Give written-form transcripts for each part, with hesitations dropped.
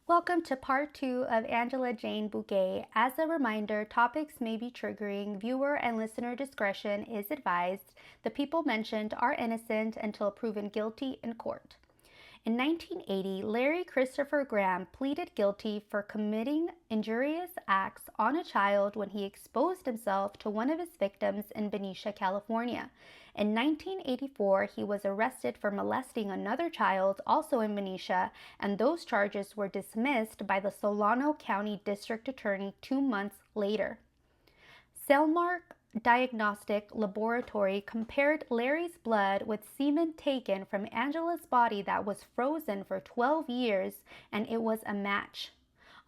Welcome to part 2 of Angela Jane Bugay. As a reminder, topics may be triggering. Viewer and listener discretion is advised. The people mentioned are innocent until proven guilty in court. In 1980, Larry Christopher Graham pleaded guilty for committing injurious acts on a child when he exposed himself to one of his victims in Benicia, California. In 1984, he was arrested for molesting another child, also in Benicia, and those charges were dismissed by the Solano County District Attorney 2 months later. Cellmark Diagnostic Laboratory compared Larry's blood with semen taken from Angela's body that was frozen for 12 years, and it was a match.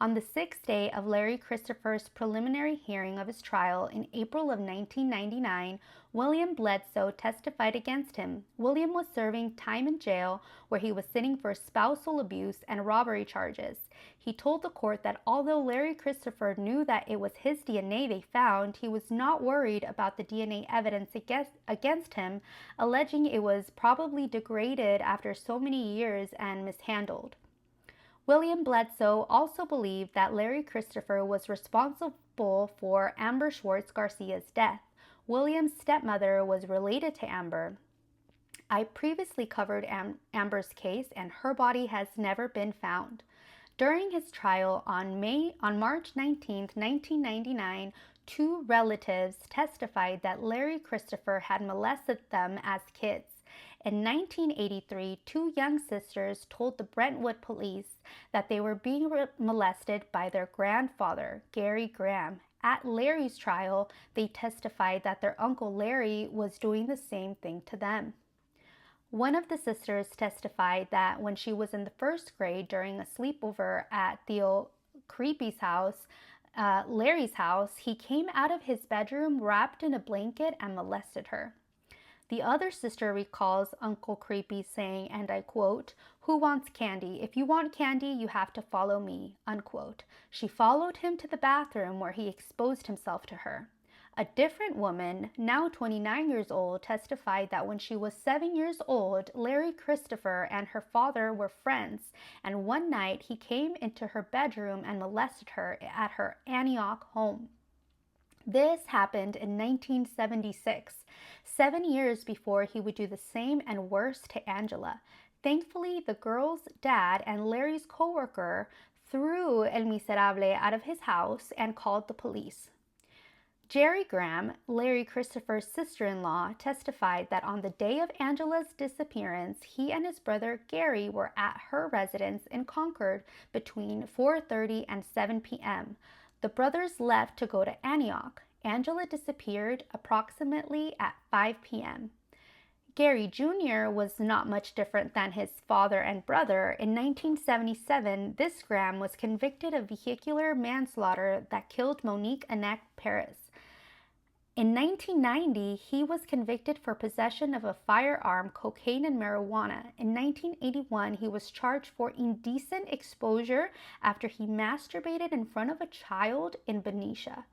On the sixth day of Larry Christopher's preliminary hearing of his trial in April of 1999, William Bledsoe testified against him. William was serving time in jail where he was sitting for spousal abuse and robbery charges. He told the court that although Larry Christopher knew that it was his DNA they found, he was not worried about the DNA evidence against him, alleging it was probably degraded after so many years and mishandled. William Bledsoe also believed that Larry Christopher was responsible for Amber Schwartz Garcia's death. William's stepmother was related to Amber. I previously covered Amber's case, and her body has never been found. During his trial on March 19, 1999, two relatives testified that Larry Christopher had molested them as kids. In 1983, two young sisters told the Brentwood police that they were being molested by their grandfather, Gary Graham. At Larry's trial, they testified that their uncle Larry was doing the same thing to them. One of the sisters testified that when she was in the first grade during a sleepover at Theo Creepy's house, Larry's house, he came out of his bedroom wrapped in a blanket and molested her. The other sister recalls Uncle Creepy saying, and I quote, "Who wants candy? If you want candy, you have to follow me," unquote. She followed him to the bathroom where he exposed himself to her. A different woman, now 29 years old, testified that when she was 7 years old, Larry Christopher and her father were friends, and one night he came into her bedroom and molested her at her Antioch home. This happened in 1976, 7 years before he would do the same and worse to Angela. Thankfully, the girl's dad and Larry's coworker threw El Miserable out of his house and called the police. Jerry Graham, Larry Christopher's sister-in-law, testified that on the day of Angela's disappearance, he and his brother Gary were at her residence in Concord between 4:30 and 7 p.m. The brothers left to go to Antioch. Angela disappeared approximately at 5 p.m. Gary Jr. was not much different than his father and brother. In 1977, this Graham was convicted of vehicular manslaughter that killed Monique Annette Perez. In 1990, he was convicted for possession of a firearm, cocaine, and marijuana. In 1981, he was charged for indecent exposure after he masturbated in front of a child in Benicia.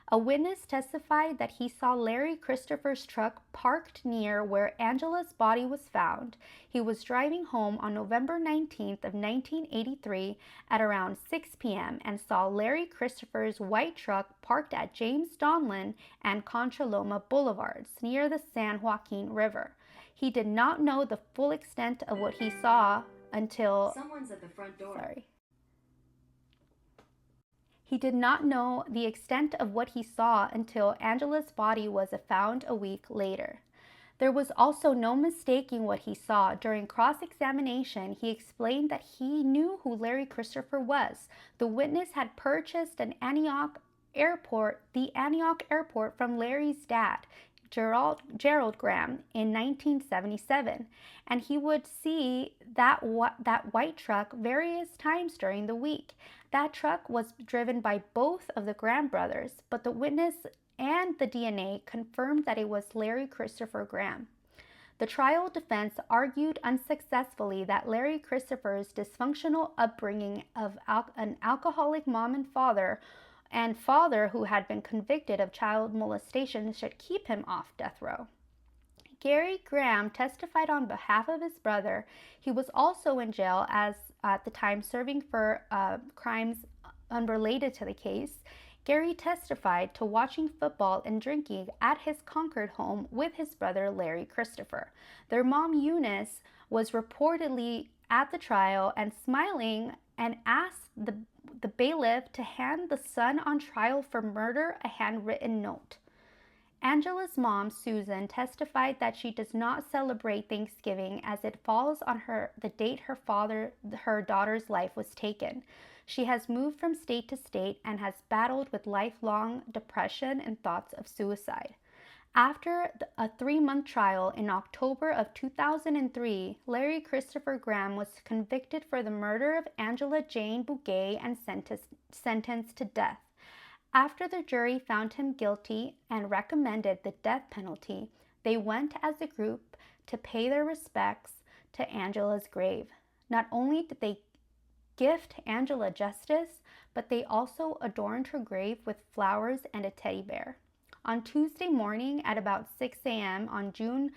A witness testified that he saw Larry Christopher's truck parked near where Angela's body was found. He was driving home on November 19th of 1983 at around 6 p.m. and saw Larry Christopher's white truck parked at James Donlin and Concha Loma Boulevards near the San Joaquin River. He did not know the full extent of what he saw until Someone's at the front door. He did not know the extent of what he saw until Angela's body was found a week later. There was also no mistaking what he saw. During cross-examination, he explained that he knew who Larry Christopher was. The witness had purchased the Antioch airport from Larry's dad, Gerald Graham, in 1977, and he would see that white truck various times during the week. That truck was driven by both of the Graham brothers, but the witness and the DNA confirmed that it was Larry Christopher Graham. The trial defense argued unsuccessfully that Larry Christopher's dysfunctional upbringing of an alcoholic mom and father who had been convicted of child molestation should keep him off death row. Gary Graham testified on behalf of his brother. He was also in jail as at the time serving for crimes unrelated to the case, Gary testified to watching football and drinking at his Concord home with his brother Larry Christopher. Their mom Eunice was reportedly at the trial and smiling and asked the bailiff to hand the son on trial for murder a handwritten note. Angela's mom, Susan, testified that she does not celebrate Thanksgiving as it falls on the date her daughter's life was taken. She has moved from state to state and has battled with lifelong depression and thoughts of suicide. After a 3-month trial in October of 2003, Larry Christopher Graham was convicted for the murder of Angela Jane Bugay and sentenced to death. After the jury found him guilty and recommended the death penalty, they went as a group to pay their respects to Angela's grave. Not only did they gift Angela justice, but they also adorned her grave with flowers and a teddy bear. On Tuesday morning at about 6 a.m. on June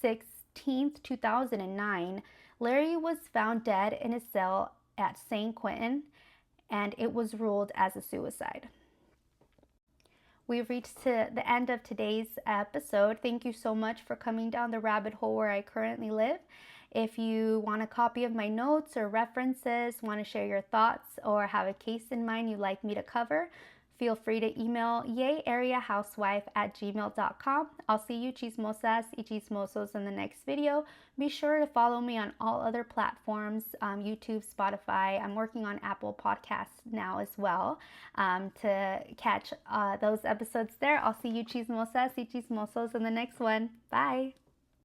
16, 2009, Larry was found dead in his cell at San Quentin, and it was ruled as a suicide. We've reached to the end of today's episode. Thank you so much for coming down the rabbit hole where I currently live. If you want a copy of my notes or references, want to share your thoughts, or have a case in mind you'd like me to cover, feel free to email yayareahousewife@gmail.com. I'll see you chismosas y chismosos in the next video. Be sure to follow me on all other platforms, YouTube, Spotify. I'm working on Apple Podcasts now as well, to catch those episodes there. I'll see you chismosas y chismosos in the next one. Bye.